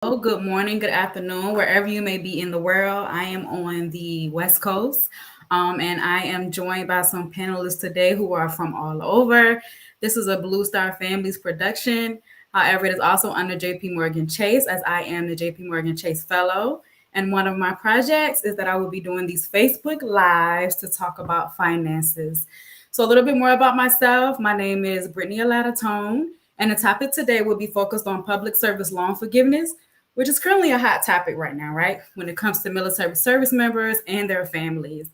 Good morning, good afternoon, wherever you may be in the world. I am on the West Coast, and I am joined by some panelists today who are from all over. This is a Blue Star Families production. However, it is also under JP Morgan Chase, as I am the JP Morgan Chase Fellow. And one of my projects is that I will be doing these Facebook Lives to talk about finances. So, a little bit more about myself. My name is Brittany Alatone, and the topic today will be focused on public service loan forgiveness, which is currently a hot topic right now, right? When it comes to military service members and their families.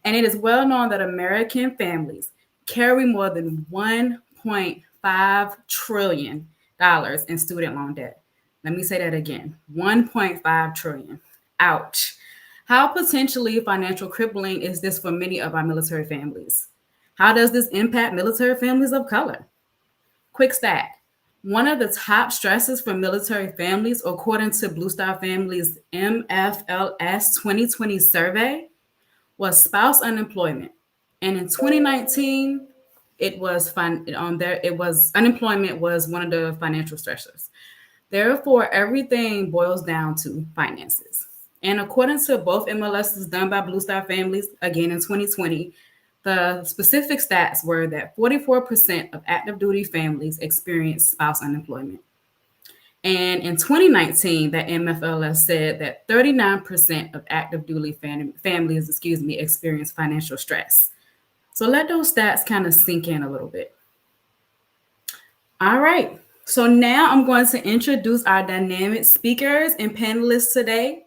And it is well known that American families carry more than $1.5 trillion in student loan debt. Let me say that again, 1.5 trillion. Ouch. How potentially financial crippling is this for many of our military families? How does this impact military families of color? Quick stat. One of the top stresses for military families, according to Blue Star Families MFLS 2020 survey, was spouse unemployment. And in 2019, unemployment was one of the financial stressors. Therefore, everything boils down to finances. And according to both MLSs done by Blue Star Families, again in 2020, the specific stats were that 44% of active duty families experienced spouse unemployment. And in 2019, the MFLS said that 39% of active duty families, experienced financial stress. So let those stats kind of sink in a little bit. All right. So now I'm going to introduce our dynamic speakers and panelists today.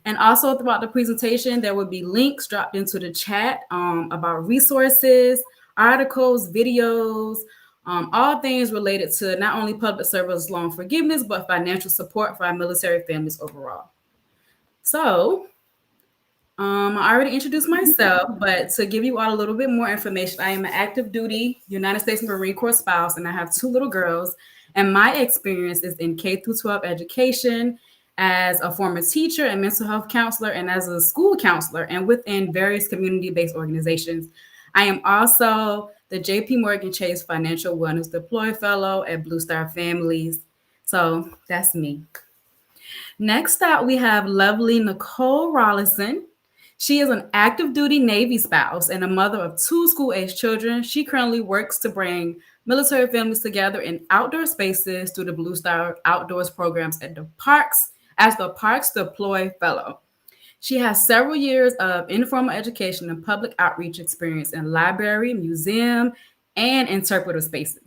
And also throughout the presentation, there will be links dropped into the chat about resources, articles, videos, all things related to not only public service loan forgiveness, but financial support for our military families overall. So I already introduced myself, but to give you all a little bit more information, I am an active duty United States Marine Corps spouse, and I have two little girls. And my experience is in K through 12 education, as a former teacher and mental health counselor, and as a school counselor, and within various community-based organizations. I am also the JP Morgan Chase Financial Wellness Deploy Fellow at Blue Star Families. So that's me. Next up, we have lovely Nicole Rolison. She is an active duty Navy spouse and a mother of two school-age children. She currently works to bring military families together in outdoor spaces through the Blue Star Outdoors programs at the parks as the Parks Deploy Fellow. She has several years of informal education and public outreach experience in library, museum, and interpretive spaces,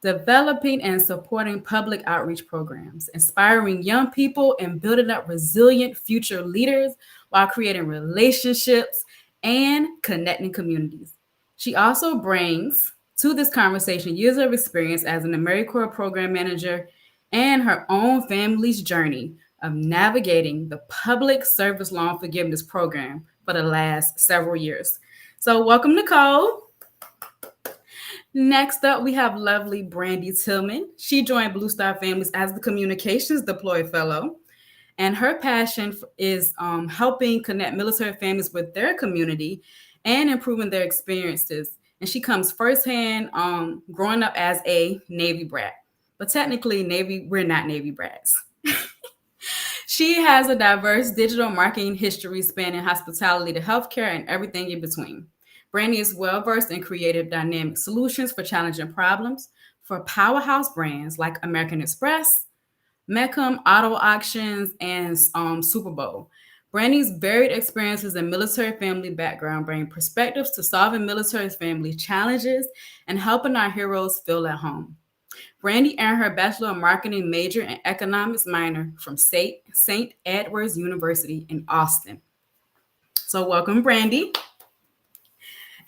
developing and supporting public outreach programs, inspiring young people and building up resilient future leaders while creating relationships and connecting communities. She also brings to this conversation years of experience as an Americorps program manager and her own family's journey of navigating the public service loan forgiveness program for the last several years. So welcome, Nicole. Next up, we have lovely Brandy Tillman. She joined Blue Star Families as the Communications Deploy Fellow. And her passion is helping connect military families with their community and improving their experiences. And she comes firsthand growing up as a Navy brat. But technically, we're not Navy brats. She has a diverse digital marketing history spanning hospitality to healthcare and everything in between. Brandy is well-versed in creative dynamic solutions for challenging problems for powerhouse brands like American Express, Mecum Auto Auctions, and Super Bowl. Brandy's varied experiences and military family background bring perspectives to solving military family challenges and helping our heroes feel at home. Brandy earned her Bachelor of Marketing major and Economics minor from St. Edward's University in Austin. So welcome, Brandy.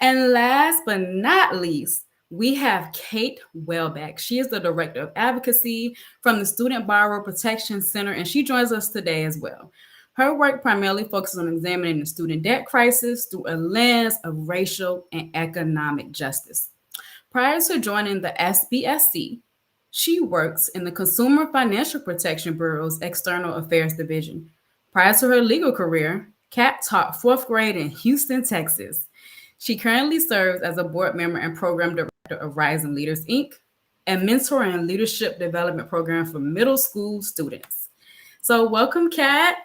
And last but not least, we have Kat Welbeck. She is the Director of Advocacy from the Student Borrower Protection Center, and she joins us today as well. Her work primarily focuses on examining the student debt crisis through a lens of racial and economic justice. Prior to joining the SBSC, she works in the Consumer Financial Protection Bureau's External Affairs Division. Prior to her legal career, Kat taught fourth grade in Houston, Texas. She currently serves as a board member and program director of Rising Leaders, Inc., a mentor and leadership development program for middle school students. So, welcome, Kat.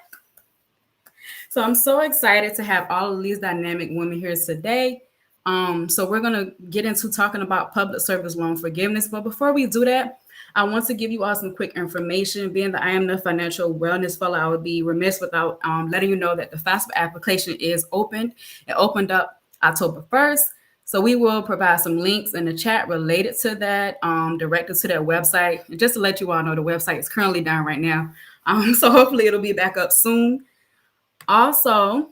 So, I'm so excited to have all of these dynamic women here today. So, we're going to get into talking about public service loan forgiveness. But before we do that, I want to give you all some quick information. Being that I am the financial wellness fellow, I would be remiss without letting you know that the FAFSA application is open. It opened up October 1st. So we will provide some links in the chat related to that, directed to their website. And just to let you all know, the website is currently down right now. So hopefully it'll be back up soon. Also,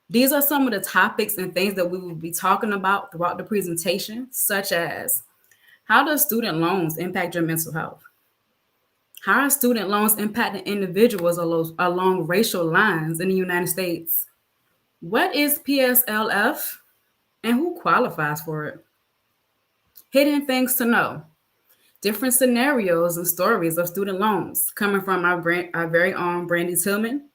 these are some of the topics and things that we will be talking about throughout the presentation, such as how does student loans impact your mental health? How are student loans impacting individuals along racial lines in the United States? What is PSLF and who qualifies for it? Hidden things to know. Different scenarios and stories of student loans coming from our very own Brandy Tillman,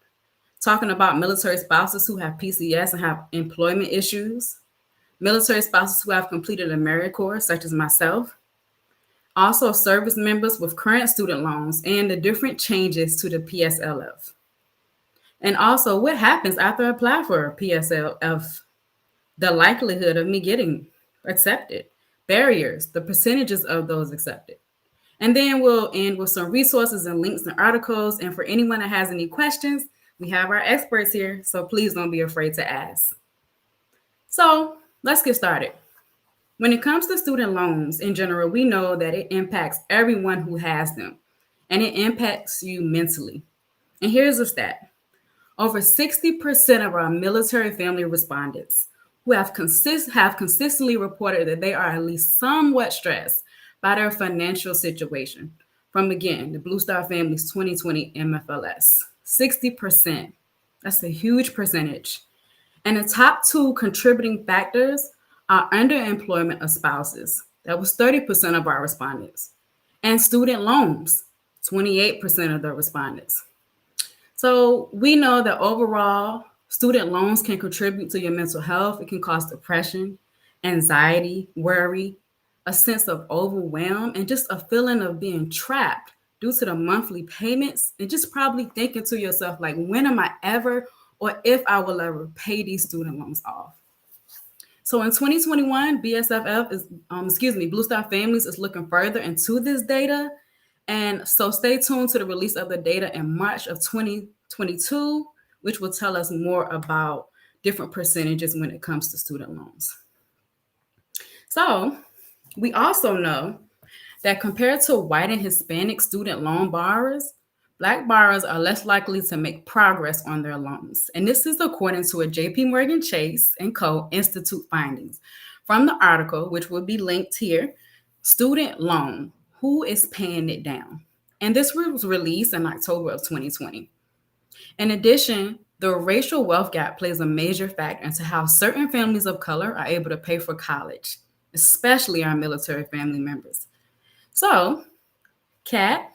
talking about military spouses who have PCS and have employment issues, military spouses who have completed Americorps, such as myself, also service members with current student loans and the different changes to the PSLF. And also what happens after I apply for a PSLF, the likelihood of me getting accepted, barriers, the percentages of those accepted. And then we'll end with some resources and links and articles. And for anyone that has any questions, we have our experts here, so please don't be afraid to ask. So let's get started. When it comes to student loans in general, we know that it impacts everyone who has them, and it impacts you mentally. And here's a stat. Over 60% of our military family respondents who have consistently reported that they are at least somewhat stressed by their financial situation. From again, the Blue Star Family's 2020 MFLS. 60%. That's a huge percentage. And the top two contributing factors are underemployment of spouses. That was 30% of our respondents. And student loans, 28% of the respondents. So we know that overall, student loans can contribute to your mental health. It can cause depression, anxiety, worry, a sense of overwhelm, and just a feeling of being trapped due to the monthly payments, and just probably thinking to yourself, like, when am I ever or if I will ever pay these student loans off? So in 2021, Blue Star Families is looking further into this data. And so stay tuned to the release of the data in March of 2022, which will tell us more about different percentages when it comes to student loans. So we also know that compared to white and Hispanic student loan borrowers, Black borrowers are less likely to make progress on their loans. And this is according to a JP Morgan Chase & Co. Institute findings from the article, which will be linked here, Student Loan, Who is Paying It Down? And this was released in October of 2020. In addition, the racial wealth gap plays a major factor into how certain families of color are able to pay for college, especially our military family members. So, Kat,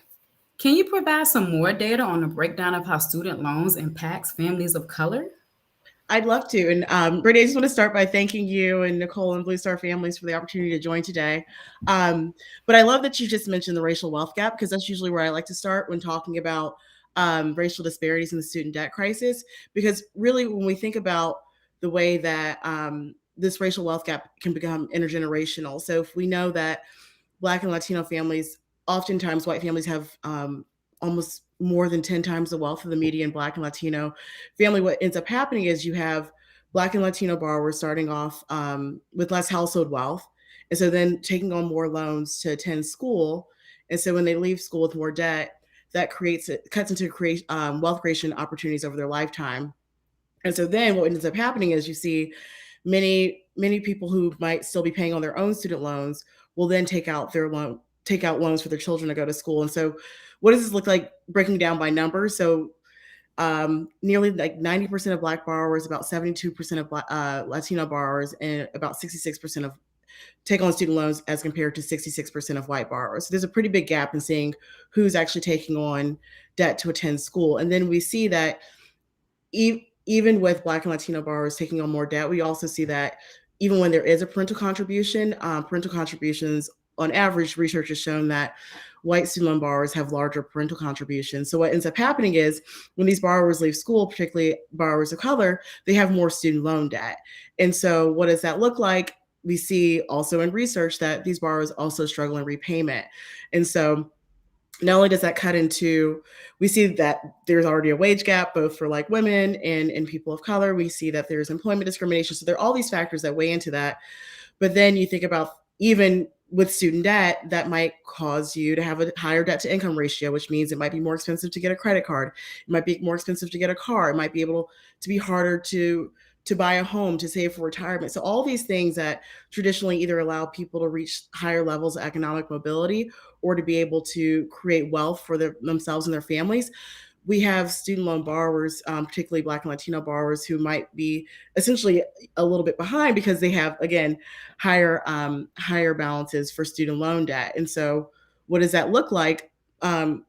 can you provide some more data on the breakdown of how student loans impacts families of color? I'd love to. And Brittany, I just want to start by thanking you and Nicole and Blue Star Families for the opportunity to join today. But I love that you just mentioned the racial wealth gap, because that's usually where I like to start when talking about racial disparities in the student debt crisis. Because really, when we think about the way that this racial wealth gap can become intergenerational. So if we know that Black and Latino families, oftentimes white families have almost more than 10 times the wealth of the median Black and Latino family, what ends up happening is you have Black and Latino borrowers starting off with less household wealth. And so then taking on more loans to attend school. And so when they leave school with more debt, that cuts into wealth creation opportunities over their lifetime. And so then what ends up happening is you see many people who might still be paying on their own student loans will then take out loans for their children to go to school. And so what does this look like breaking down by numbers? So nearly like 90% of Black borrowers, about 72% of Latino borrowers, and about 66% of take on student loans as compared to 66% of white borrowers. So there's a pretty big gap in seeing who's actually taking on debt to attend school. And then we see that even with Black and Latino borrowers taking on more debt, we also see that even when there is a parental contributions, on average, research has shown that white student loan borrowers have larger parental contributions. So what ends up happening is when these borrowers leave school, particularly borrowers of color, they have more student loan debt. And so what does that look like? We see also in research that these borrowers also struggle in repayment. And so not only does that cut into, we see that there's already a wage gap, both for like women and people of color. We see that there's employment discrimination. So there are all these factors that weigh into that. But then you think about even with student debt, that might cause you to have a higher debt to income ratio, which means it might be more expensive to get a credit card. It might be more expensive to get a car. It might be able to be harder to buy a home, to save for retirement. So all these things that traditionally either allow people to reach higher levels of economic mobility or to be able to create wealth for themselves and their families. We have student loan borrowers, particularly Black and Latino borrowers, who might be essentially a little bit behind because they have, again, higher balances for student loan debt. And so what does that look like?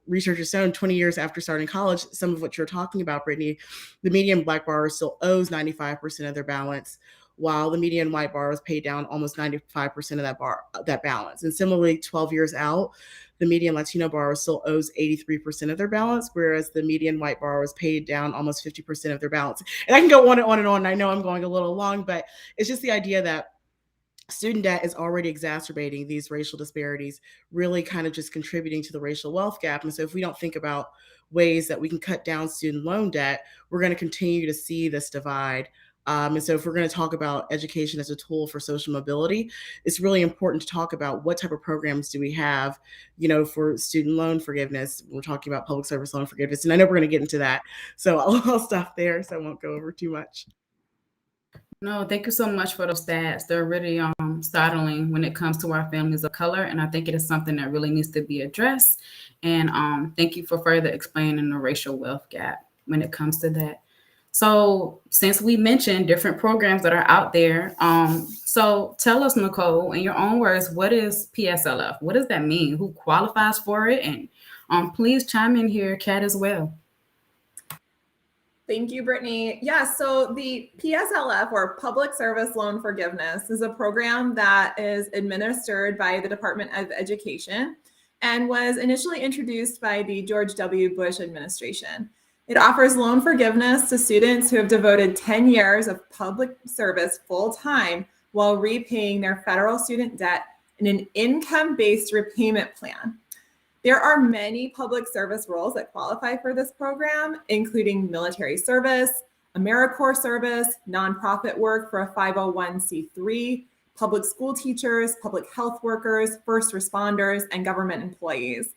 Research has shown 20 years after starting college, some of what you're talking about, Brittany, the median Black borrower still owes 95% of their balance, while the median white borrowers pay down almost 95% of that balance. And similarly, 12 years out, the median Latino borrower still owes 83% of their balance, whereas the median white borrowers paid down almost 50% of their balance. And I can go on and on and on. I know I'm going a little long, but it's just the idea that student debt is already exacerbating these racial disparities, really kind of just contributing to the racial wealth gap. And so if we don't think about ways that we can cut down student loan debt, we're going to continue to see this divide. And so if we're going to talk about education as a tool for social mobility, it's really important to talk about what type of programs do we have, for student loan forgiveness. We're talking about public service loan forgiveness, and I know we're going to get into that. So I'll stop there so I won't go over too much. No, thank you so much for those stats. They're really startling when it comes to our families of color, and I think it is something that really needs to be addressed. And thank you for further explaining the racial wealth gap when it comes to that. So since we mentioned different programs that are out there, so tell us, Nicole, in your own words, what is PSLF? What does that mean? Who qualifies for it? And please chime in here, Kat, as well. Thank you, Brittany. Yeah, so the PSLF, or Public Service Loan Forgiveness, is a program that is administered by the Department of Education and was initially introduced by the George W. Bush administration. It offers loan forgiveness to students who have devoted 10 years of public service full-time while repaying their federal student debt in an income-based repayment plan. There are many public service roles that qualify for this program, including military service, Americorps service, nonprofit work for a 501c3, public school teachers, public health workers, first responders, and government employees.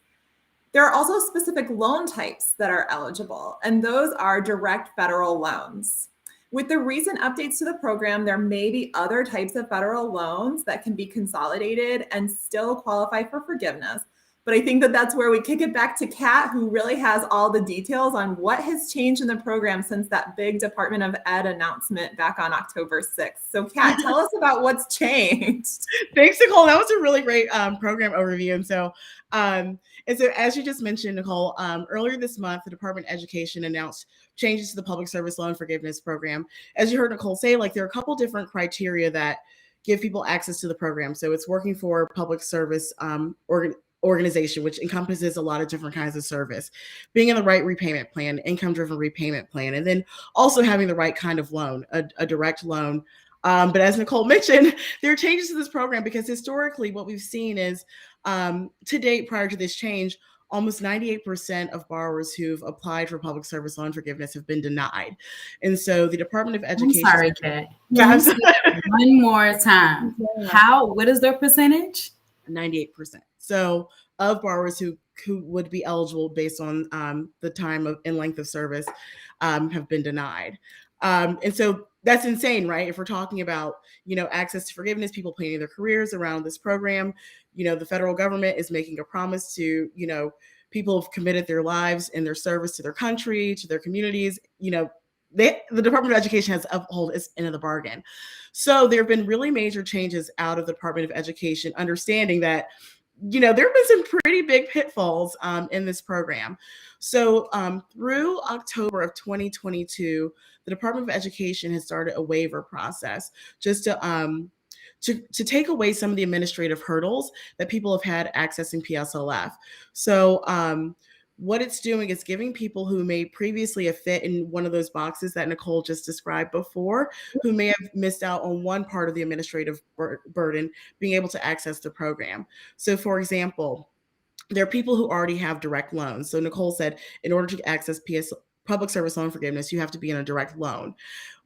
There are also specific loan types that are eligible, and those are direct federal loans. With the recent updates to the program, there may be other types of federal loans that can be consolidated and still qualify for forgiveness. But I think that that's where we kick it back to Kat, who really has all the details on what has changed in the program since that big Department of Ed announcement back on October 6th. So Kat, tell us about what's changed. Thanks, Nicole. That was a really great program overview. And so as you just mentioned, Nicole, earlier this month, the Department of Education announced changes to the Public Service Loan Forgiveness Program. As you heard Nicole say, there are a couple different criteria that give people access to the program. So it's working for public service organization, which encompasses a lot of different kinds of service, being in the right repayment plan, income-driven repayment plan, and then also having the right kind of loan, a direct loan. But as Nicole mentioned, there are changes to this program because historically what we've seen is to date, prior to this change, almost 98% of borrowers who've applied for public service loan forgiveness have been denied. And so the Department of Education— I'm sorry, Kat. One more time. What is their percentage? 98%. So of borrowers who would be eligible based on the time and length of service have been denied. And so that's insane, right? If we're talking about, access to forgiveness, people planning their careers around this program, the federal government is making a promise to, people who've committed their lives and their service to their country, to their communities, the Department of Education has upheld its end of the bargain. So there have been really major changes out of the Department of Education, understanding that, there have been some pretty big pitfalls in this program. So through October of 2022, the Department of Education has started a waiver process just to to take away some of the administrative hurdles that people have had accessing PSLF. So what it's doing is giving people who may previously have fit in one of those boxes that Nicole just described before, who may have missed out on one part of the administrative burden, being able to access the program. So for example, there are people who already have direct loans. So Nicole said, in order to access public service loan forgiveness, you have to be in a direct loan.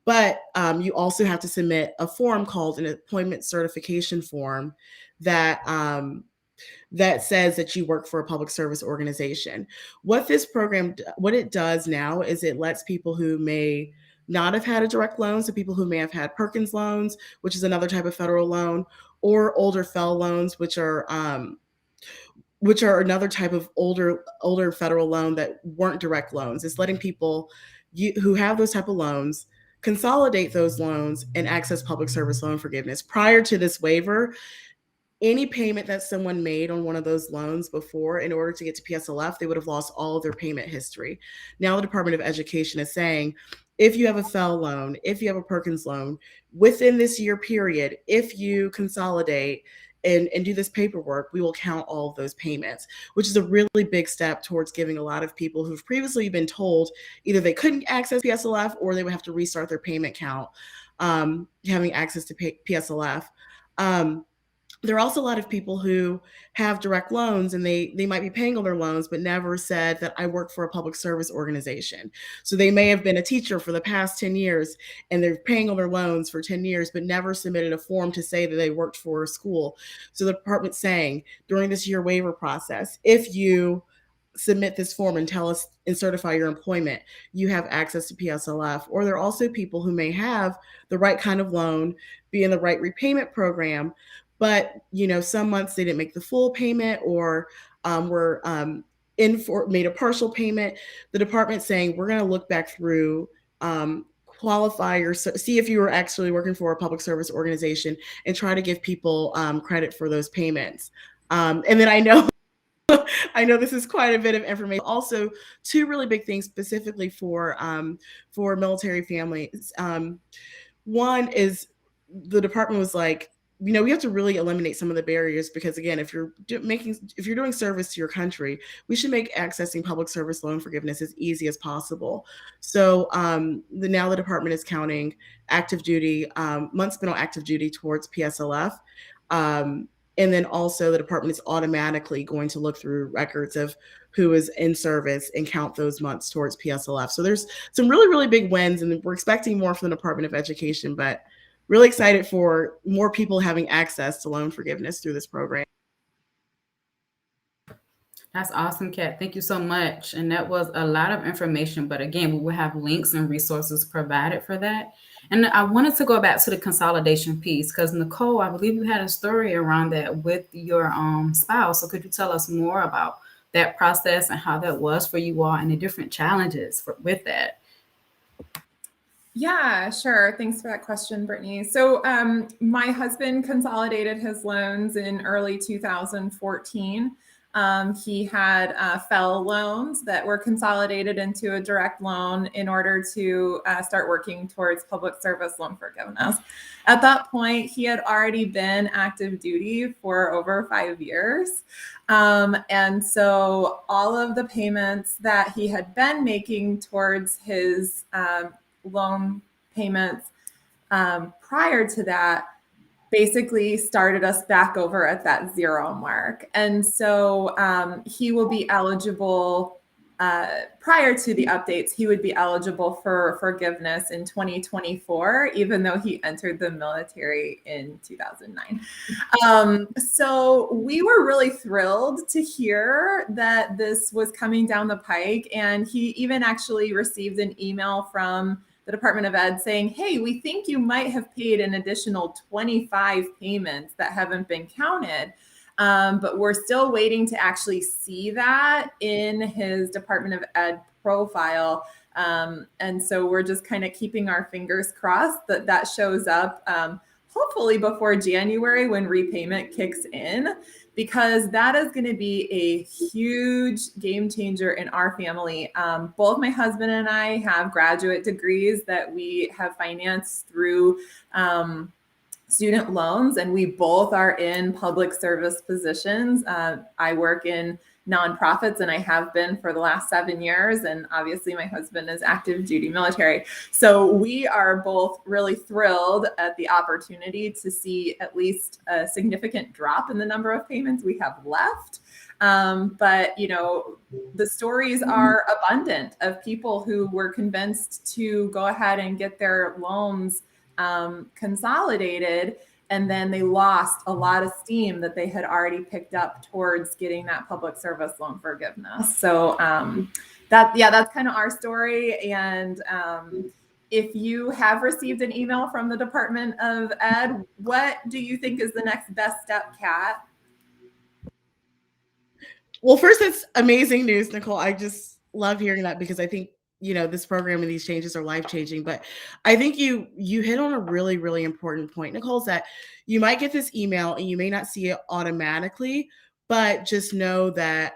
But you also have to submit a form called an employment certification form that that says that you work for a public service organization. What this program, what it does now is it lets people who may not have had a direct loan, so people who may have had Perkins loans, which is another type of federal loan, or older FFEL loans, which are another type of older federal loan that weren't direct loans. It's letting people who have those type of loans consolidate those loans and access public service loan forgiveness. Prior to this waiver, any payment that someone made on one of those loans before, in order to get to PSLF, they would have lost all of their payment history. Now the Department of Education is saying, if you have a FFEL loan, if you have a Perkins loan, within this year period, if you consolidate and do this paperwork, we will count all of those payments, which is a really big step towards giving a lot of people who've previously been told either they couldn't access PSLF or they would have to restart their payment count, having access to PSLF. There are also a lot of people who have direct loans and they might be paying on their loans, but never said that I work for a public service organization. So they may have been a teacher for the past 10 years and they're paying on their loans for 10 years, but never submitted a form to say that they worked for a school. So the department's saying during this year waiver process, if you submit this form and tell us and certify your employment, you have access to PSLF. Or there are also people who may have the right kind of loan, be in the right repayment program, but some months they didn't make the full payment or were made a partial payment. The department's saying we're going to look back through qualifiers, see if you were actually working for a public service organization, and try to give people credit for those payments. And then I know this is quite a bit of information. Also, two really big things specifically for military families. One is the department was like, we have to really eliminate some of the barriers because, again, if you're doing service to your country, we should make accessing public service loan forgiveness as easy as possible. So now the department is counting active duty, months spent on active duty towards PSLF. And then also the department is automatically going to look through records of who is in service and count those months towards PSLF. So there's some really, really big wins, and we're expecting more from the Department of Education, but really excited for more people having access to loan forgiveness through this program. That's awesome, Kat. Thank you so much. And that was a lot of information, but again, we will have links and resources provided for that. And I wanted to go back to the consolidation piece because Nicole, I believe you had a story around that with your spouse. So could you tell us more about that process and how that was for you all and the different challenges with that? Yeah, sure. Thanks for that question, Brittany. So my husband consolidated his loans in early 2014. He had FFEL loans that were consolidated into a direct loan in order to start working towards public service loan forgiveness. At that point, he had already been active duty for over 5 years. And so all of the payments that he had been making towards his loan payments prior to that basically started us back over at that zero mark. And so he will be eligible prior to the updates, he would be eligible for forgiveness in 2024, even though he entered the military in 2009. So we were really thrilled to hear that this was coming down the pike. And he even actually received an email from the Department of Ed saying, hey, we think you might have paid an additional 25 payments that haven't been counted. But we're still waiting to actually see that in his Department of Ed profile. And so we're just kind of keeping our fingers crossed that that shows up hopefully before January when repayment kicks in, because that is going to be a huge game changer in our family. Both my husband and I have graduate degrees that we have financed through student loans, and we both are in public service positions. I work in nonprofits, and I have been for the last 7 years. And obviously my husband is active duty military. So we are both really thrilled at the opportunity to see at least a significant drop in the number of payments we have left. But, you know, the stories are abundant of people who were convinced to go ahead and get their loans consolidated, and then they lost a lot of steam that they had already picked up towards getting that public service loan forgiveness. So that's kind of our story. And if you have received an email from the Department of Ed, what do you think is the next best step, Kat? Well, first, it's amazing news, Nicole. I just love hearing that, because I think, you know, this program and these changes are life-changing. But I think you hit on a really, really important point, Nicole, is that you might get this email and you may not see it automatically, but just know that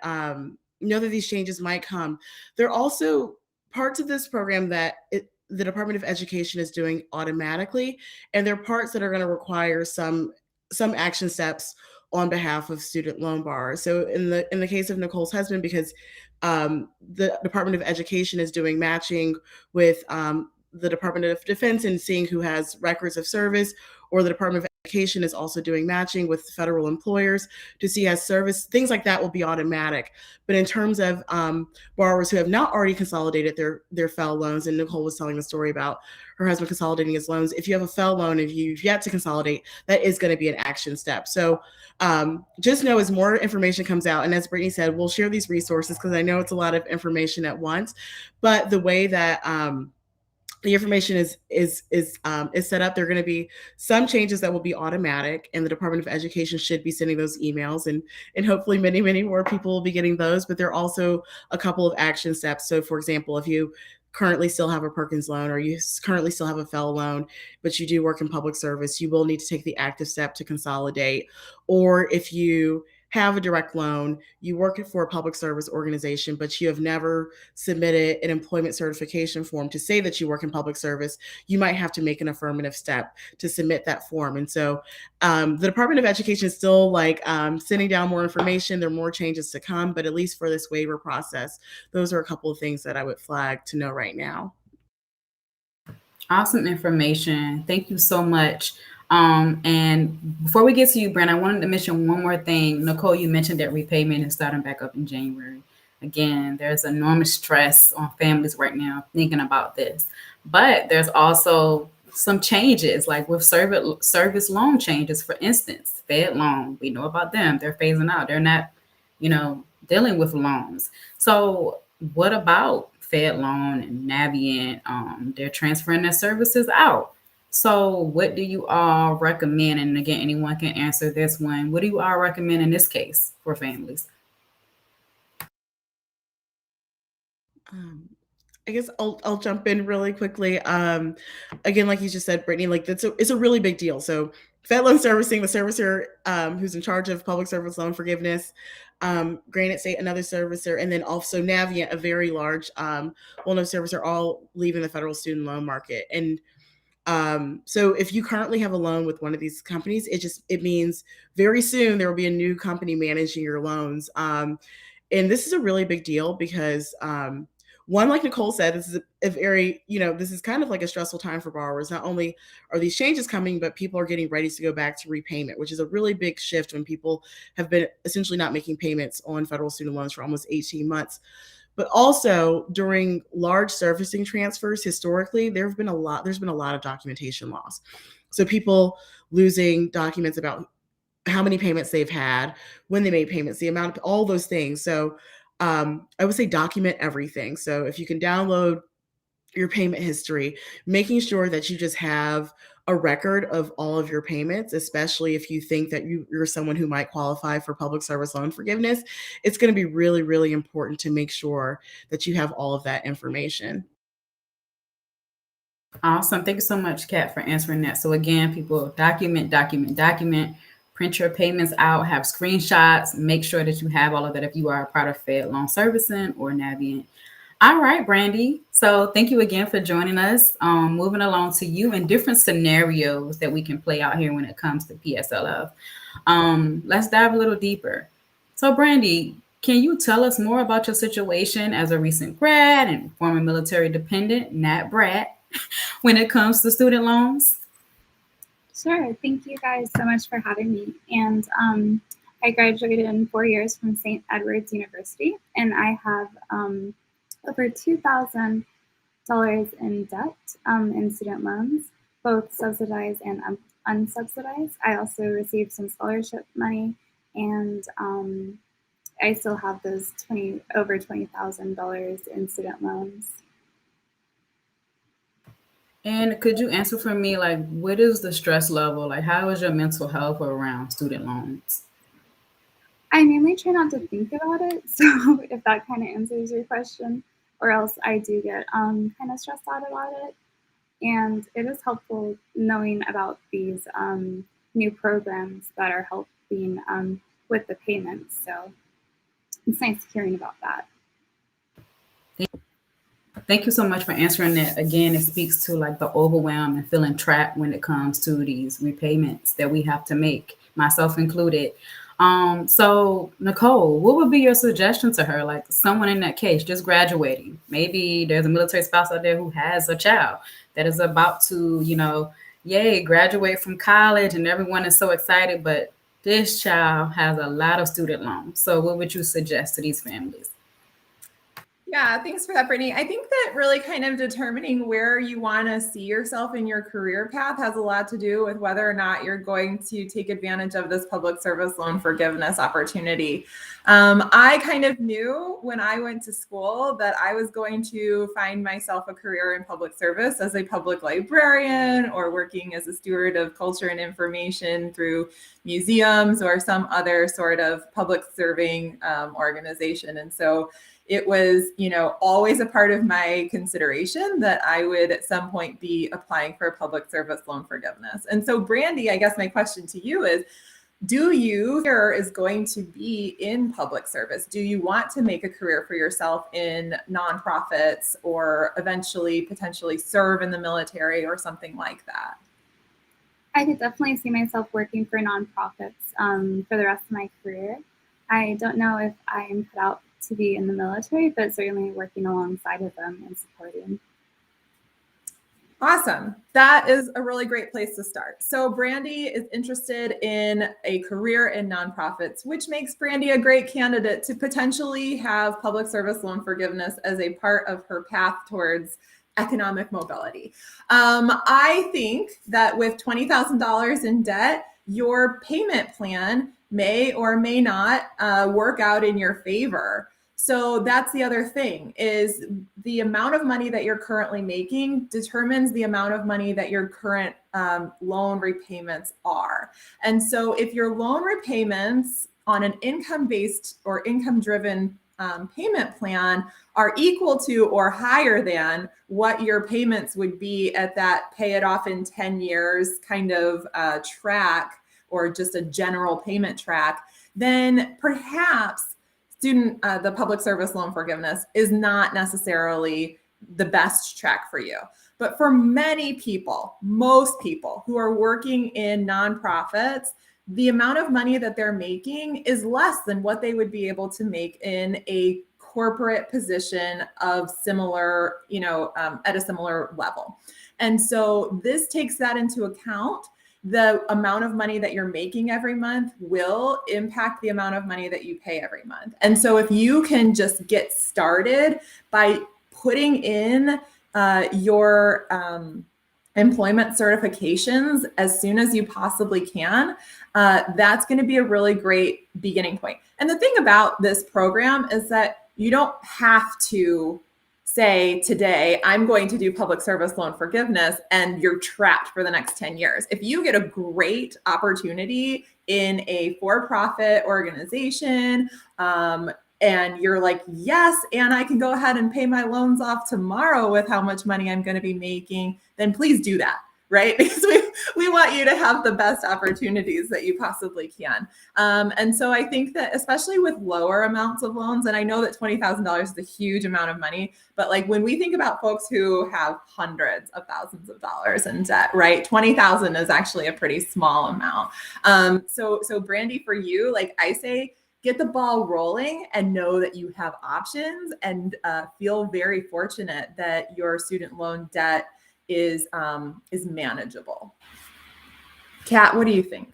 these changes might come. There are also parts of this program that the Department of Education is doing automatically, and there are parts that are going to require some action steps on behalf of student loan borrowers. So in the case of Nicole's husband, because the Department of Education is doing matching with the Department of Defense and seeing who has records of service, or the Department of Education is also doing matching with federal employers to see has service. Things like that will be automatic. But in terms of borrowers who have not already consolidated their FFEL loans, and Nicole was telling the story about her husband consolidating his loans. If you have a FFEL loan, if you've yet to consolidate, that is going to be an action step. So just know, as more information comes out, and as Brittany said, we'll share these resources, because I know it's a lot of information at once, but the way that the information is set up, there are going to be some changes that will be automatic, and the Department of Education should be sending those emails, and hopefully many, many more people will be getting those. But there are also a couple of action steps. So, for example, if you currently still have a Perkins loan, or you currently still have a FFEL loan, but you do work in public service, you will need to take the active step to consolidate. Or if you have a direct loan, you work for a public service organization, but you have never submitted an employment certification form to say that you work in public service, you might have to make an affirmative step to submit that form. And so the Department of Education is still sending down more information. There are more changes to come, but at least for this waiver process, those are a couple of things that I would flag to know right now. Awesome information. Thank you so much. And before we get to you, Brent, I wanted to mention one more thing. Nicole, you mentioned that repayment is starting back up in January. Again, there's enormous stress on families right now thinking about this. But there's also some changes, like with service loan changes, for instance, Fed loan. We know about them. They're phasing out. They're not, dealing with loans. So what about Fed loan and Navient? They're transferring their services out. So what do you all recommend? And again, anyone can answer this one. What do you all recommend in this case for families? I guess I'll jump in really quickly. Again, like you just said, Brittany, it's a really big deal. So Fed loan servicing, the servicer who's in charge of public service loan forgiveness, Granite State, another servicer, and then also Navient, a very large well-known servicer, all leaving the federal student loan market. And so if you currently have a loan with one of these companies, it means very soon there will be a new company managing your loans. And this is a really big deal because one, like Nicole said, this is a very, this is kind of like a stressful time for borrowers. Not only are these changes coming, but people are getting ready to go back to repayment, which is a really big shift when people have been essentially not making payments on federal student loans for almost 18 months. But also during large servicing transfers, historically, there's been a lot of documentation loss. So people losing documents about how many payments they've had, when they made payments, the amount of all those things. So I would say document everything. So if you can download your payment history, making sure that you just have a record of all of your payments, especially if you think that you're someone who might qualify for public service loan forgiveness, it's going to be really, really important to make sure that you have all of that information. Awesome. Thank you so much, Kat, for answering that. So again, people document, print your payments out, have screenshots, make sure that you have all of that if you are a part of Fed loan servicing or Navient. All right, Brandy. So thank you again for joining us. Moving along to you and different scenarios that we can play out here when it comes to PSLF. Let's dive a little deeper. So Brandy, can you tell us more about your situation as a recent grad and former military dependent, not brat, when it comes to student loans? Sure. Thank you guys so much for having me. And I graduated in 4 years from St. Edward's University, and I have over $2,000 in debt in student loans, both subsidized and unsubsidized. I also received some scholarship money, and I still have those over $20,000 in student loans. And could you answer for me, like, what is the stress level? Like, how is your mental health around student loans? I mainly try not to think about it, so if that kind of answers your question, or else I do get kind of stressed out about it. And it is helpful knowing about these new programs that are helping with the payments. So it's nice hearing about that. Thank you so much for answering that. Again, it speaks to like the overwhelm and feeling trapped when it comes to these repayments that we have to make, myself included. So Nicole, what would be your suggestion to her? Like someone in that case, just graduating. Maybe there's a military spouse out there who has a child that is about to, yay, graduate from college and everyone is so excited, but this child has a lot of student loans. So what would you suggest to these families? Yeah, thanks for that, Brittany. I think that really kind of determining where you want to see yourself in your career path has a lot to do with whether or not you're going to take advantage of this public service loan forgiveness opportunity. I kind of knew when I went to school that I was going to find myself a career in public service as a public librarian or working as a steward of culture and information through museums or some other sort of public serving organization. And so it was, always a part of my consideration that I would at some point be applying for a public service loan forgiveness. And so, Brandy, I guess my question to you is, is going to be in public service? Do you want to make a career for yourself in nonprofits or eventually potentially serve in the military or something like that? I could definitely see myself working for nonprofits for the rest of my career. I don't know if I am cut out to be in the military, but certainly working alongside of them and supporting. Awesome. That is a really great place to start. So Brandy is interested in a career in nonprofits, which makes Brandy a great candidate to potentially have public service loan forgiveness as a part of her path towards economic mobility. I think that with $20,000 in debt, your payment plan may or may not work out in your favor. So that's the other thing, is the amount of money that you're currently making determines the amount of money that your current loan repayments are. And so if your loan repayments on an income-based or income-driven payment plan are equal to or higher than what your payments would be at that pay it off in 10 years kind of track, or just a general payment track, then perhaps the public service loan forgiveness is not necessarily the best track for you. But for many people, most people who are working in nonprofits, the amount of money that they're making is less than what they would be able to make in a corporate position of similar, at a similar level. And so this takes that into account. The amount of money that you're making every month will impact the amount of money that you pay every month. And so if you can just get started by putting in your employment certifications as soon as you possibly can, that's going to be a really great beginning point. And the thing about this program is that you don't have to say today, I'm going to do public service loan forgiveness, and you're trapped for the next 10 years. If you get a great opportunity in a for-profit organization, and you're like, yes, and I can go ahead and pay my loans off tomorrow with how much money I'm going to be making, then please do that. right? Because we want you to have the best opportunities that you possibly can. And so I think that especially with lower amounts of loans, and I know that $20,000 is a huge amount of money, but like when we think about folks who have hundreds of thousands of dollars in debt, right? 20,000 is actually a pretty small amount. So Brandy, for you, like I say, get the ball rolling and know that you have options, and feel very fortunate that your student loan debt is manageable. Kat, what do you think?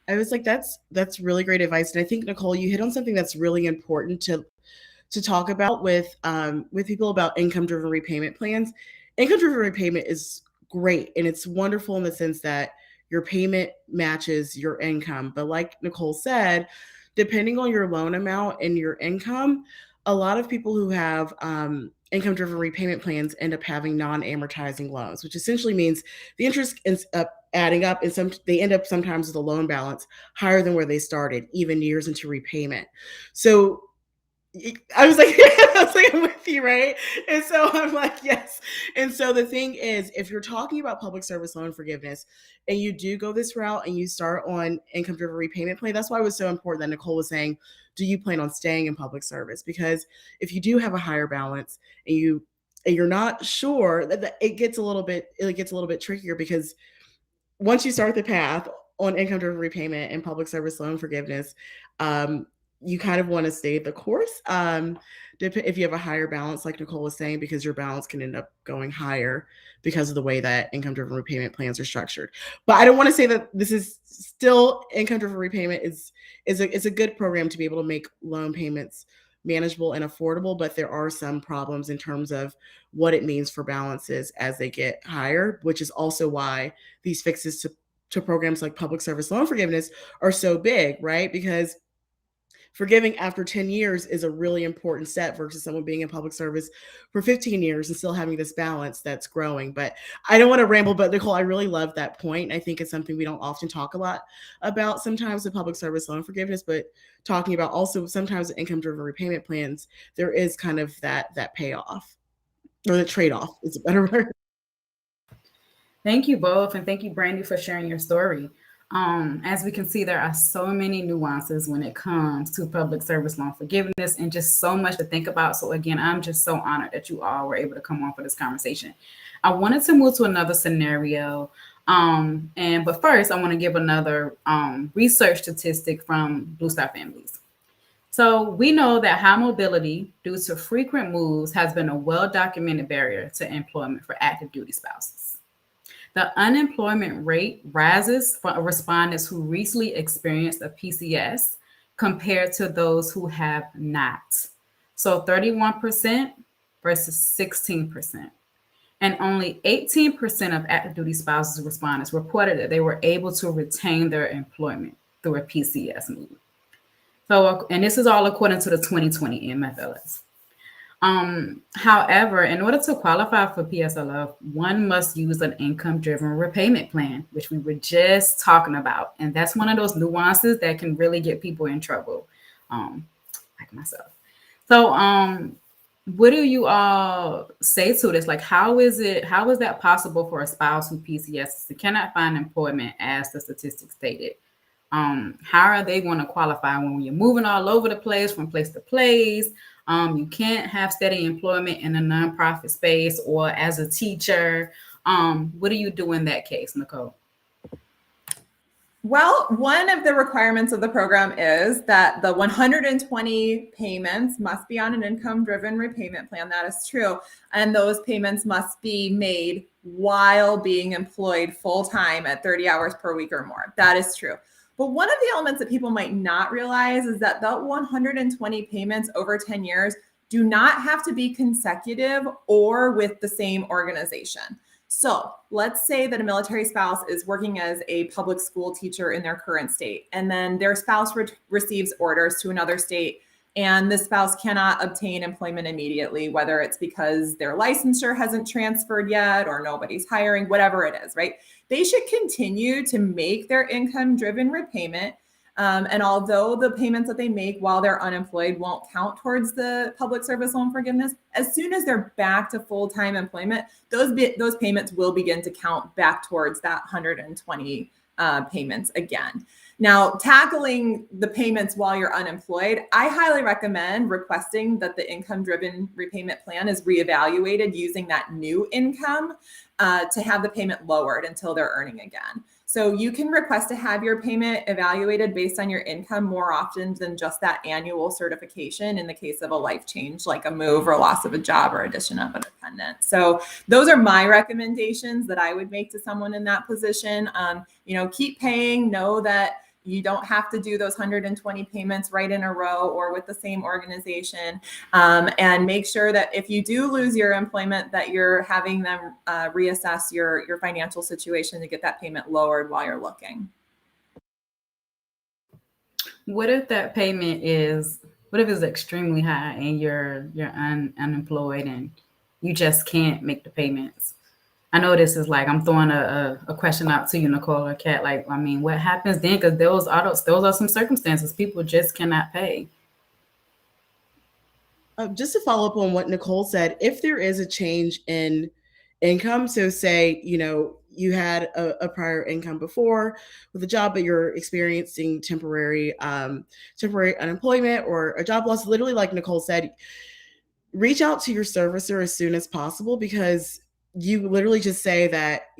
I was like, that's really great advice. And I think, Nicole, you hit on something that's really important to talk about with people about income-driven repayment plans. Income-driven repayment is great, and it's wonderful in the sense that your payment matches your income. But like Nicole said, depending on your loan amount and your income, a lot of people who have income-driven repayment plans end up having non-amortizing loans, which essentially means the interest ends up adding up, and they end up sometimes with a loan balance higher than where they started, even years into repayment. So I was like, I'm with you, right? And so I'm like, yes. And so the thing is, if you're talking about public service loan forgiveness and you do go this route and you start on income-driven repayment plan, that's why it was so important that Nicole was saying, do you plan on staying in public service? Because if you do have a higher balance and you're not sure, that it gets a little bit trickier, because once you start the path on income-driven repayment and public service loan forgiveness, you kind of want to stay the course if you have a higher balance, like Nicole was saying, because your balance can end up going higher because of the way that income-driven repayment plans are structured. But I don't want to say that this is still income-driven repayment is a good program to be able to make loan payments manageable and affordable, but there are some problems in terms of what it means for balances as they get higher, which is also why these fixes to programs like public service loan forgiveness are so big, right? Because forgiving after 10 years is a really important step versus someone being in public service for 15 years and still having this balance that's growing. But I don't want to ramble, but Nicole, I really love that point. I think it's something we don't often talk a lot about sometimes with public service loan forgiveness, but talking about also sometimes income-driven repayment plans, there is kind of that payoff, or the trade-off is a better word. Thank you both, and thank you, Brandy, for sharing your story. As we can see, there are so many nuances when it comes to public service loan forgiveness, and just so much to think about. So again, I'm just so honored that you all were able to come on for this conversation. I wanted to move to another scenario. But first, I want to give another research statistic from Blue Star Families. So we know that high mobility due to frequent moves has been a well-documented barrier to employment for active duty spouses. The unemployment rate rises for respondents who recently experienced a PCS compared to those who have not. So 31% versus 16%. And only 18% of active duty spouses respondents reported that they were able to retain their employment through a PCS move. So, and this is all according to the 2020 MFLS. However, in order to qualify for PSLF, one must use an income-driven repayment plan, which we were just talking about. And that's one of those nuances that can really get people in trouble, like myself. So what do you all say to this? Like, how is that possible for a spouse who PCS who cannot find employment, as the statistics stated? How are they going to qualify when you're moving all over the place, from place to place? You can't have steady employment in a nonprofit space or as a teacher. What do you do in that case, Nicole? Well, one of the requirements of the program is that the 120 payments must be on an income-driven repayment plan. That is true. And those payments must be made while being employed full-time at 30 hours per week or more. That is true. But one of the elements that people might not realize is that the 120 payments over 10 years do not have to be consecutive or with the same organization. So let's say that a military spouse is working as a public school teacher in their current state, and then their spouse receives orders to another state, and the spouse cannot obtain employment immediately, whether it's because their licensure hasn't transferred yet or nobody's hiring, whatever it is, right? They should continue to make their income-driven repayment And although the payments that they make while they're unemployed won't count towards the public service loan forgiveness, as soon as they're back to full-time employment, those payments will begin to count back towards that 120 payments again. Now, tackling the payments while you're unemployed, I highly recommend requesting that the income-driven repayment plan is reevaluated using that new income to have the payment lowered until they're earning again. So you can request to have your payment evaluated based on your income more often than just that annual certification in the case of a life change, like a move or loss of a job or addition of a dependent. So those are my recommendations that I would make to someone in that position. Keep paying, know that you don't have to do those 120 payments right in a row or with the same organization, and make sure that if you do lose your employment, that you're having them reassess your financial situation to get that payment lowered while you're looking. What if that payment what if it's extremely high and you're unemployed and you just can't make the payments? I know this is like, I'm throwing a question out to you, Nicole or Kat. Like, I mean, what happens then? Because those are some circumstances. People just cannot pay. Just to follow up on what Nicole said, if there is a change in income, so say, you had a prior income before with a job, but you're experiencing temporary unemployment or a job loss, literally like Nicole said, reach out to your servicer as soon as possible, because you literally just say that,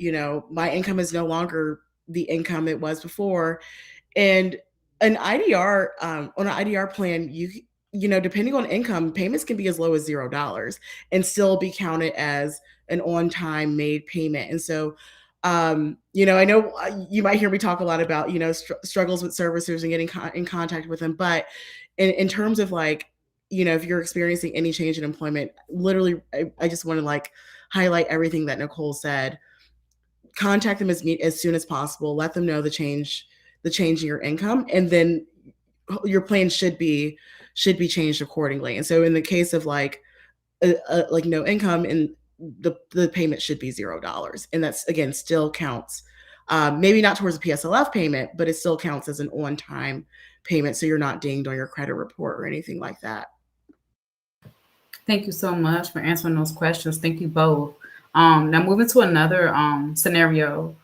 my income is no longer the income it was before. And an IDR, on an IDR plan, depending on income, payments can be as low as $0 and still be counted as an on-time made payment. And so, I know you might hear me talk a lot about, struggles with servicers and getting in contact with them. But in terms of like, if you're experiencing any change in employment, literally, I just want to highlight everything that Nicole said. Contact them as soon as possible. Let them know the change in your income, and then your plan should be changed accordingly. And so, in the case of no income, and the payment should be $0, and that's again still counts. Maybe not towards a PSLF payment, but it still counts as an on-time payment, so you're not dinged on your credit report or anything like that. Thank you so much for answering those questions. Thank you both. Now moving to another scenario.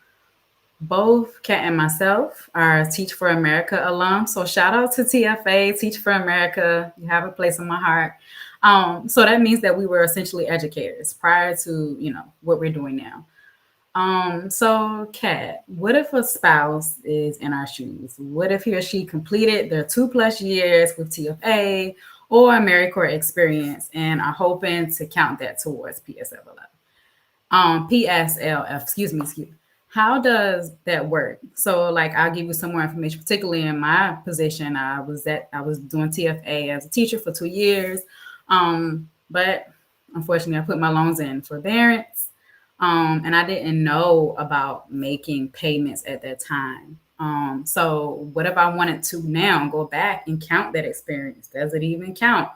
Both Kat and myself are Teach for America alums. So shout out to TFA, Teach for America. You have a place in my heart. So that means that we were essentially educators prior to, what we're doing now. So Kat, what if a spouse is in our shoes? What if he or she completed their 2+ years with TFA or Americorps experience and are hoping to count that towards PSLF? PSLF, excuse me. How does that work? So I'll give you some more information, particularly in my position. I was doing TFA as a teacher for 2 years. But unfortunately I put my loans in forbearance. And I didn't know about making payments at that time. So what if I wanted to now go back and count that experience? Does it even count?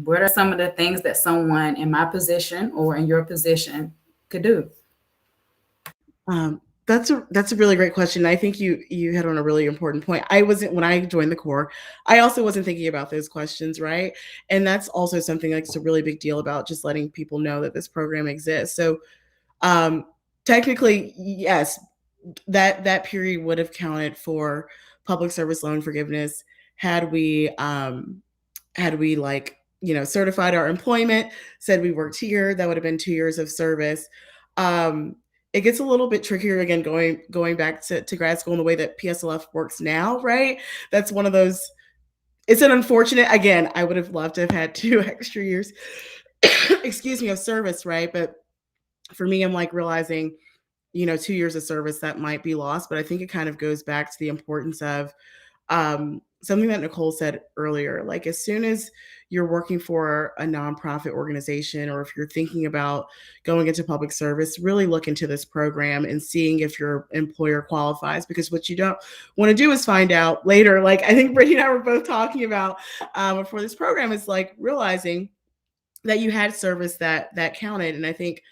What are some of the things that someone in my position or in your position could do? That's a really great question. I think you hit on a really important point. When I joined the Corps, I also wasn't thinking about those questions, right? And that's also something that's a really big deal about just letting people know that this program exists. So technically, yes, that period would have counted for public service loan forgiveness had we certified our employment, said we worked here. That would have been 2 years of service. It gets a little bit trickier again, going back to grad school in the way that PSLF works now, right? That's one of those, it's an unfortunate, again, I would have loved to have had 2 extra years, of service, right? But for me, I'm realizing, 2 years of service that might be lost. But I think it kind of goes back to the importance of something that Nicole said earlier. As soon as you're working for a nonprofit organization, or if you're thinking about going into public service, really look into this program and seeing if your employer qualifies, because what you don't want to do is find out later, I think Brittany and I were both talking about before this program, is realizing that you had service that counted. And I think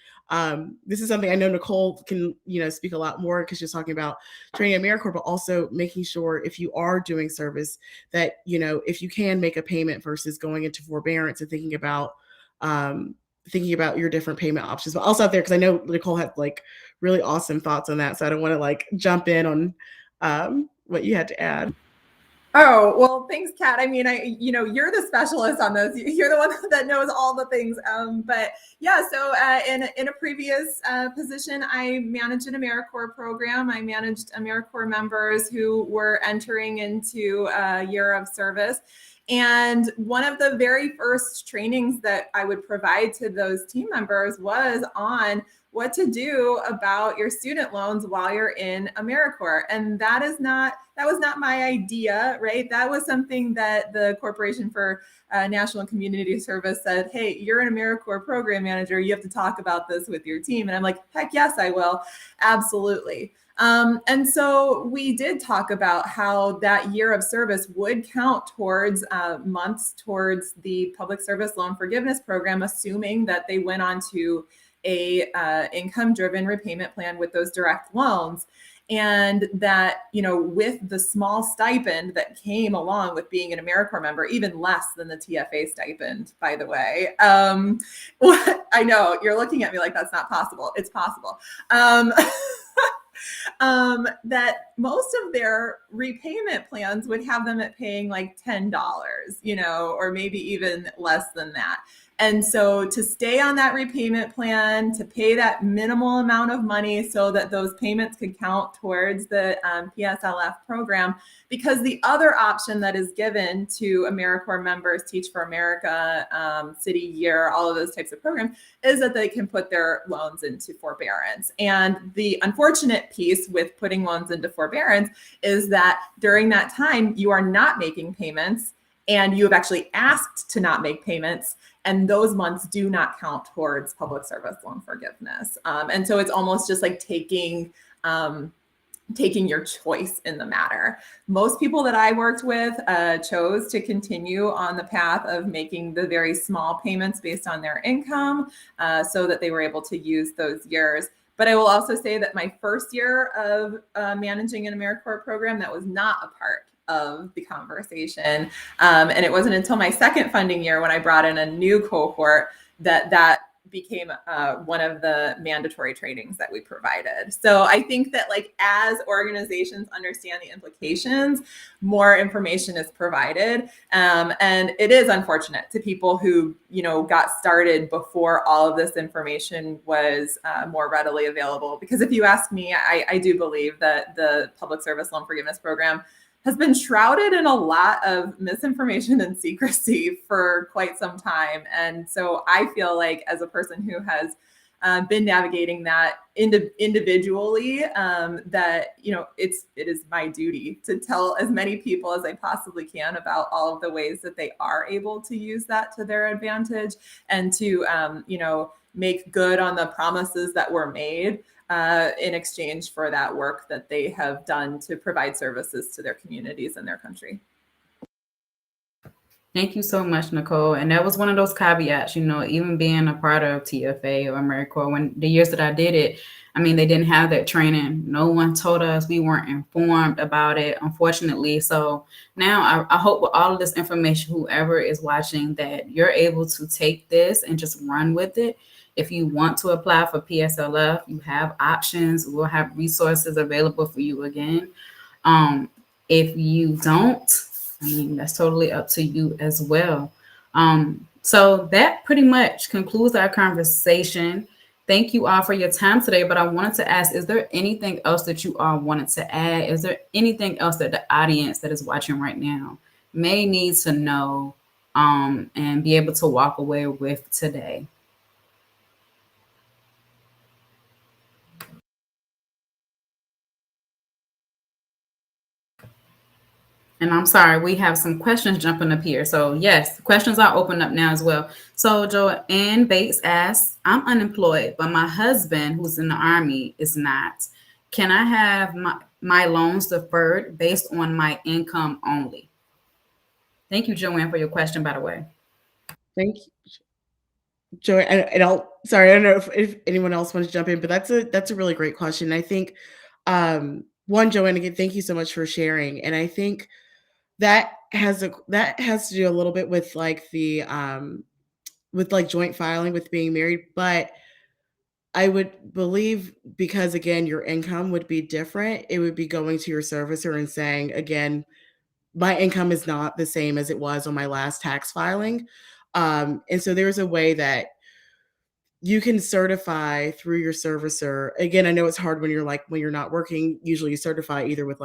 This is something I know Nicole can, speak a lot more because she's talking about training Americorps, but also making sure if you are doing service that, if you can make a payment versus going into forbearance and thinking about your different payment options. But also out there, because I know Nicole had like really awesome thoughts on that. So I don't want to like jump in on what you had to add. Oh, well, thanks, Kat. I mean, you're the specialist on this. You're the one that knows all the things. But yeah, so in a previous position, I managed an Americorps program. I managed Americorps members who were entering into a year of service. And one of the very first trainings that I would provide to those team members was on what to do about your student loans while you're in Americorps. And that was not my idea, right? That was something that the Corporation for National and Community Service said, hey, you're an Americorps program manager. You have to talk about this with your team. And I'm like, heck yes, I will. Absolutely. And so we did talk about how that year of service would count towards months towards the Public Service Loan Forgiveness Program, assuming that they went on to a income-driven repayment plan with those direct loans. And that, with the small stipend that came along with being an Americorps member, even less than the TFA stipend, by the way. I know you're looking at me like that's not possible. It's possible. That most of their repayment plans would have them at paying like $10, or maybe even less than that. And so to stay on that repayment plan, to pay that minimal amount of money so that those payments could count towards the PSLF program, because the other option that is given to Americorps members, Teach for America, City Year, all of those types of programs, is that they can put their loans into forbearance. And the unfortunate piece with putting loans into forbearance is that during that time, you are not making payments and you have actually asked to not make payments. And those months do not count towards public service loan forgiveness. And so it's almost just like taking your choice in the matter. Most people that I worked with chose to continue on the path of making the very small payments based on their income so that they were able to use those years. But I will also say that my first year of managing an Americorps program, that was not a part of the conversation. And it wasn't until my second funding year when I brought in a new cohort that became one of the mandatory trainings that we provided. So I think that like as organizations understand the implications, more information is provided. And it is unfortunate to people who, got started before all of this information was more readily available. Because if you ask me, I do believe that the Public Service Loan Forgiveness Program has been shrouded in a lot of misinformation and secrecy for quite some time. And so I feel like as a person who has been navigating that individually, that, it is my duty to tell as many people as I possibly can about all of the ways that they are able to use that to their advantage and to, make good on the promises that were made in exchange for that work that they have done to provide services to their communities and their country. Thank you so much, Nicole. And that was one of those caveats, even being a part of TFA or Americorps, when the years that I did it, they didn't have that training. No one told us, we weren't informed about it, unfortunately. So now I hope with all of this information, whoever is watching, that you're able to take this and just run with it. If you want to apply for PSLF, you have options. We'll have resources available for you again. If you don't, that's totally up to you as well. So that pretty much concludes our conversation. Thank you all for your time today. But I wanted to ask, is there anything else that you all wanted to add? Is there anything else that the audience that is watching right now may need to know and be able to walk away with today? And I'm sorry, we have some questions jumping up here. So yes, questions are open up now as well. So Joanne Bates asks, I'm unemployed, but my husband who's in the Army is not. Can I have my loans deferred based on my income only? Thank you, Joanne, for your question, by the way. Thank you. Joey, and sorry, I don't know if anyone else wants to jump in, but that's a really great question. I think one, Joanne, again, thank you so much for sharing. And I think that has to do a little bit with like the with like joint filing with being married, but I would believe because again your income would be different, it would be going to your servicer and saying again, my income is not the same as it was on my last tax filing. And so there's a way that you can certify through your servicer. Again, I know it's hard when you're not working. Usually you certify either with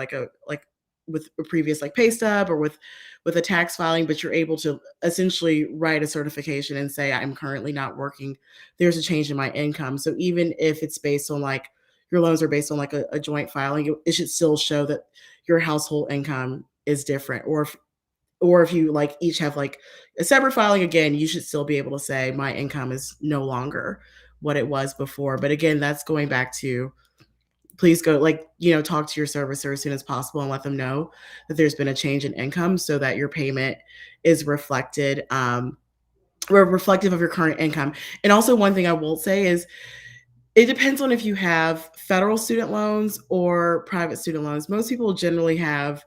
with a previous like pay stub or with a tax filing, but you're able to essentially write a certification and say, I'm currently not working. There's a change in my income. So even if it's based on like your loans are based on like a joint filing, it should still show that your household income is different. Or if you like each have like a separate filing, again, you should still be able to say my income is no longer what it was before. But again, that's going back to please go talk to your servicer as soon as possible and let them know that there's been a change in income so that your payment is reflected or reflective of your current income. And also one thing I will say is it depends on if you have federal student loans or private student loans. Most people generally have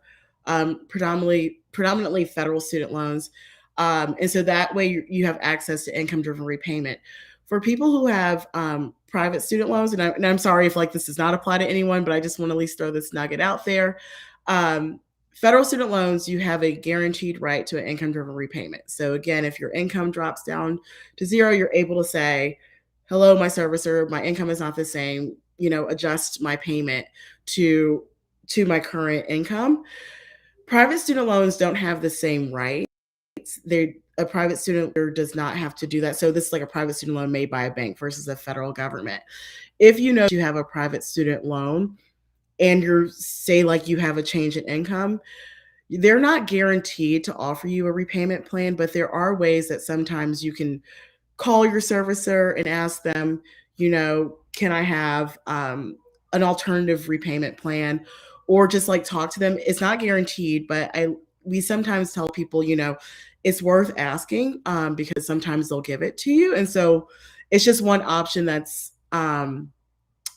predominantly federal student loans. And so that way you have access to income-driven repayment. For people who have private student loans, and I'm sorry if like this does not apply to anyone, but I just want to at least throw this nugget out there. Federal student loans, you have a guaranteed right to an income-driven repayment. So again, if your income drops down to zero, you're able to say, hello, my servicer, my income is not the same, adjust my payment to my current income. Private student loans don't have the same rights. A private student does not have to do that. So this is like a private student loan made by a bank versus a federal government. If you have a private student loan and you have a change in income, they're not guaranteed to offer you a repayment plan, but there are ways that sometimes you can call your servicer and ask them, can I have an alternative repayment plan, or just like talk to them. It's not guaranteed, but we sometimes tell people, it's worth asking because sometimes they'll give it to you. And so it's just one option that's in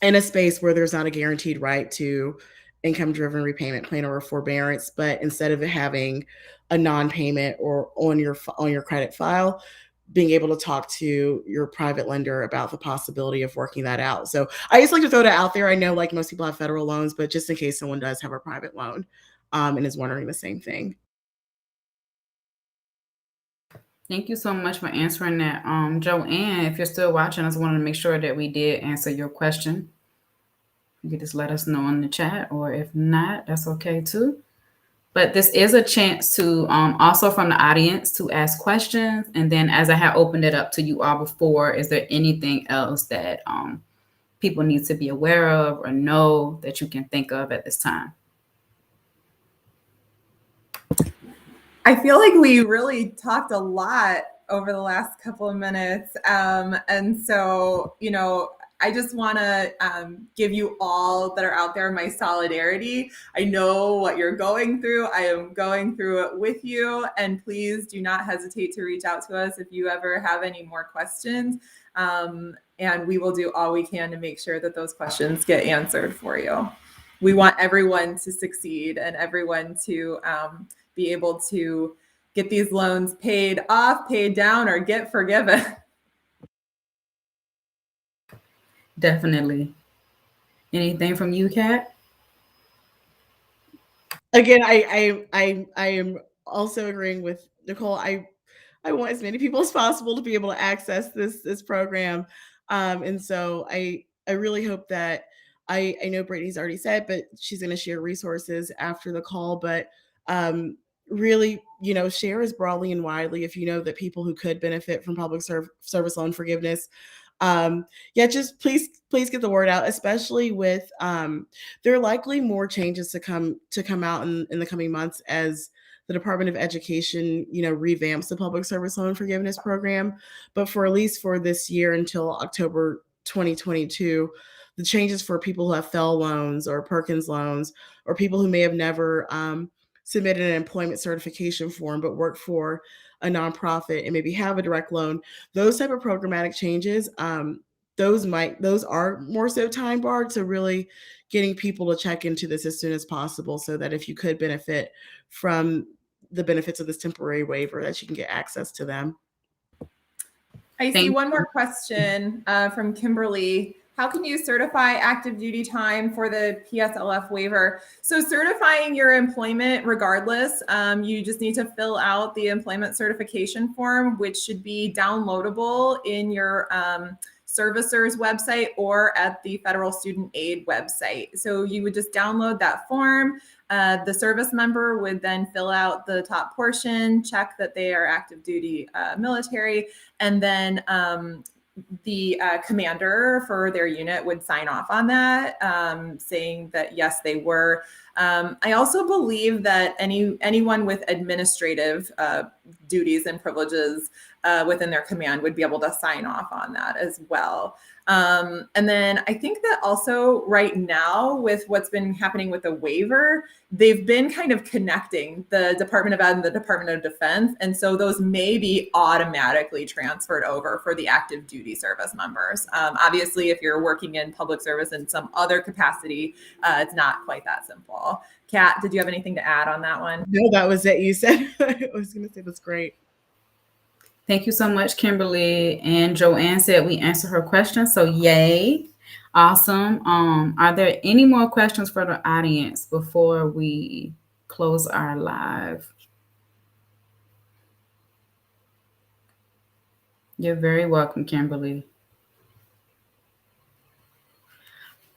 a space where there's not a guaranteed right to income-driven repayment plan or a forbearance, but instead of it having a non-payment or on your credit file, being able to talk to your private lender about the possibility of working that out. So I just like to throw that out there. I know like most people have federal loans, but just in case someone does have a private loan and is wondering the same thing. Thank you so much for answering that. Joanne, if you're still watching, I just wanted to make sure that we did answer your question. You could just let us know in the chat, or if not, that's okay too. But this is a chance to also from the audience to ask questions. And then as I have opened it up to you all before, is there anything else that people need to be aware of or know that you can think of at this time? I feel like we really talked a lot over the last couple of minutes. And so, I just want to give you all that are out there my solidarity. I know what you're going through. I am going through it with you. And please do not hesitate to reach out to us if you ever have any more questions. And we will do all we can to make sure that those questions get answered for you. We want everyone to succeed and everyone to be able to get these loans paid off, paid down, or get forgiven. Definitely. Anything from you, Kat? Again, I am also agreeing with Nicole. I want as many people as possible to be able to access this program, and so I really hope that I know Brandy's already said, but she's going to share resources after the call. But really, share as broadly and widely if you know that people who could benefit from public service loan forgiveness. Just please get the word out, especially with there are likely more changes to come out in the coming months as the Department of Education, revamps the public service loan forgiveness program. But for at least for this year until October 2022, the changes for people who have FFEL loans or Perkins loans, or people who may have never submitted an employment certification form but worked for a nonprofit and maybe have a direct loan, those type of programmatic changes, those are more so time barred to really getting people to check into this as soon as possible, so that if you could benefit from the benefits of this temporary waiver, that you can get access to them. I see one more question from Kimberly. How can you certify active duty time for the PSLF waiver? So certifying your employment regardless, you just need to fill out the employment certification form, which should be downloadable in your servicer's website or at the Federal Student Aid website. So you would just download that form. The service member would then fill out the top portion, check that they are active duty military, and then the commander for their unit would sign off on that, saying that yes, they were. I also believe that anyone with administrative duties and privileges within their command would be able to sign off on that as well. And then I think that also right now with what's been happening with the waiver, they've been kind of connecting the Department of Ed and the Department of Defense. And so those may be automatically transferred over for the active duty service members. Obviously, if you're working in public service in some other capacity, it's not quite that simple. Kat, did you have anything to add on that one? No, that was it. You said, I was going to say that's great. Thank you so much, Kimberly. And Joanne said we answered her question, so yay. Awesome. Are there any more questions for the audience before we close our live? You're very welcome, Kimberly.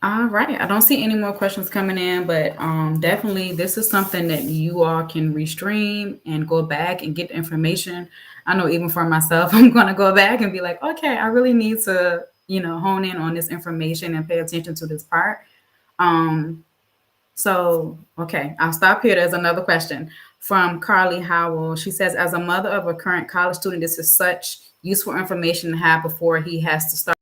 All right. I don't see any more questions coming in, but definitely this is something that you all can restream and go back and get the information. I know even for myself, I'm going to go back and be like, okay, I really need to, hone in on this information and pay attention to this part. So, okay, I'll stop here. There's another question from Carly Howell. She says, as a mother of a current college student, this is such useful information to have before he has to start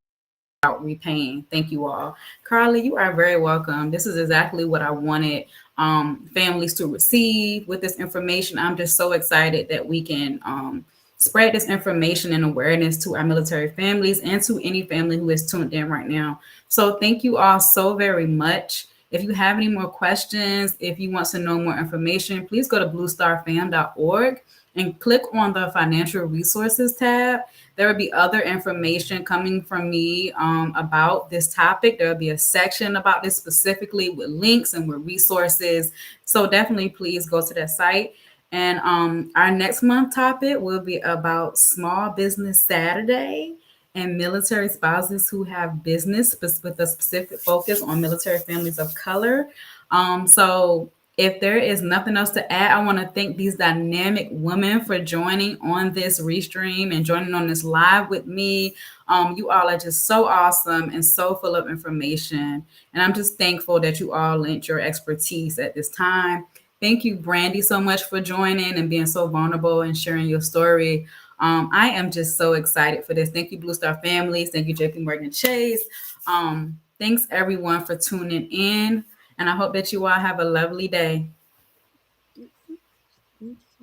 repaying. Thank you all. Carly, you are very welcome. This is exactly what I wanted families to receive with this information. I'm just so excited that we can spread this information and awareness to our military families and to any family who is tuned in right now. So thank you all so very much. If you have any more questions, if you want to know more information, please go to bluestarfam.org and click on the financial resources tab. There will be other information coming from me about this topic. There will be a section about this specifically with links and with resources. So definitely please go to that site. And our next month topic will be about Small Business Saturday and military spouses who have business with a specific focus on military families of color. So if there is nothing else to add, I want to thank these dynamic women for joining on this restream and joining on this live with me. You all are just so awesome and so full of information. And I'm just thankful that you all lent your expertise at this time. Thank you, Brandy, so much for joining and being so vulnerable and sharing your story. I am just so excited for this. Thank you, Blue Star families. Thank you, JP Morgan Chase. Thanks, everyone, for tuning in. And I hope that you all have a lovely day.